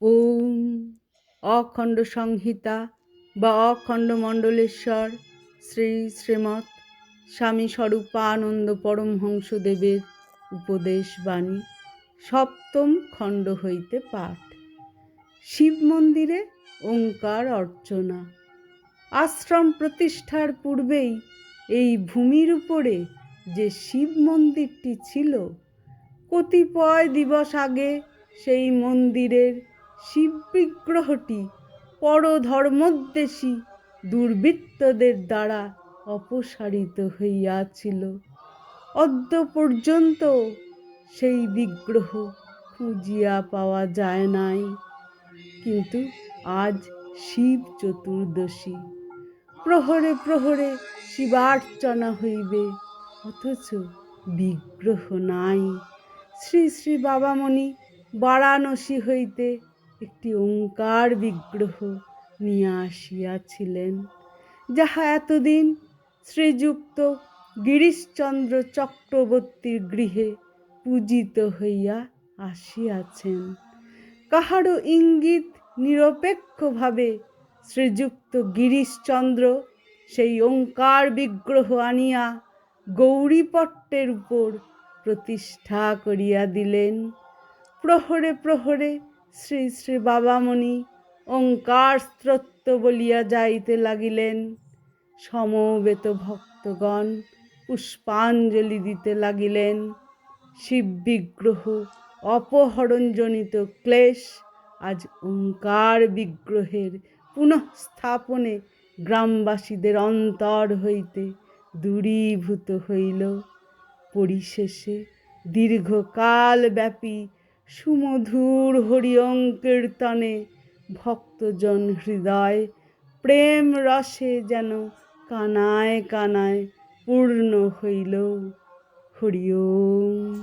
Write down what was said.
ওম অখণ্ড সংহিতা বা অখণ্ড মণ্ডলেশ্বর শ্রী শ্রীমৎ স্বামী স্বরূপানন্দ পরমহংসদেবের উপদেশ বাণী সপ্তম খণ্ড হইতে পাঠ। শিব মন্দিরে ওঙ্কার অর্চনা। আশ্রম প্রতিষ্ঠার পূর্বেই এই ভূমির উপরে যে শিব মন্দিরটি ছিল, কতিপয় দিবস আগে সেই মন্দিরের শিব বিগ্রহটি পরধর্মোদ্দেশী দুর্বৃত্তদের দ্বারা অপসারিত হইয়াছিল। অদ্য পর্যন্ত সেই বিগ্রহ খুঁজিয়া পাওয়া যায় নাই, কিন্তু আজ শিব চতুর্দশী, প্রহরে প্রহরে শিবার্চনা হইবে, অথচ বিগ্রহ নাই। শ্রী শ্রী বাবামণি বারাণসী হইতে একটি ওঙ্কার বিগ্রহ নিয়ে আসিয়াছিলেন, যাহা এতদিন শ্রীযুক্ত গিরিশচন্দ্র চক্রবর্তীর গৃহে পূজিত হইয়া আসিয়াছেন। কাহারও ইঙ্গিত নিরপেক্ষভাবে শ্রীযুক্ত গিরিশচন্দ্র সেই ওঙ্কার বিগ্রহ আনিয়া গৌরীপট্টের উপর প্রতিষ্ঠা করিয়া দিলেন। প্রহরে প্রহরে শ্রী শ্রী বাবামণি ওঙ্কার স্তোত্র বলিয়া যাইতে লাগিলেন। সমবেত ভক্তগণ পুষ্পাঞ্জলি দিতে লাগিলেন। শিব বিগ্রহ অপহরণজনিত ক্লেশ আজ ওঙ্কার বিগ্রহের পুনঃস্থাপনে গ্রামবাসীদের অন্তর হইতে দূরীভূত হইল। পরিশেষে দীর্ঘকাল ব্যাপী সুমধুর হরি ওং কীর্তনে ভক্তজন হৃদয় প্রেম রসে যেন কানায় কানায় পূর্ণ হইল। হরি ওম।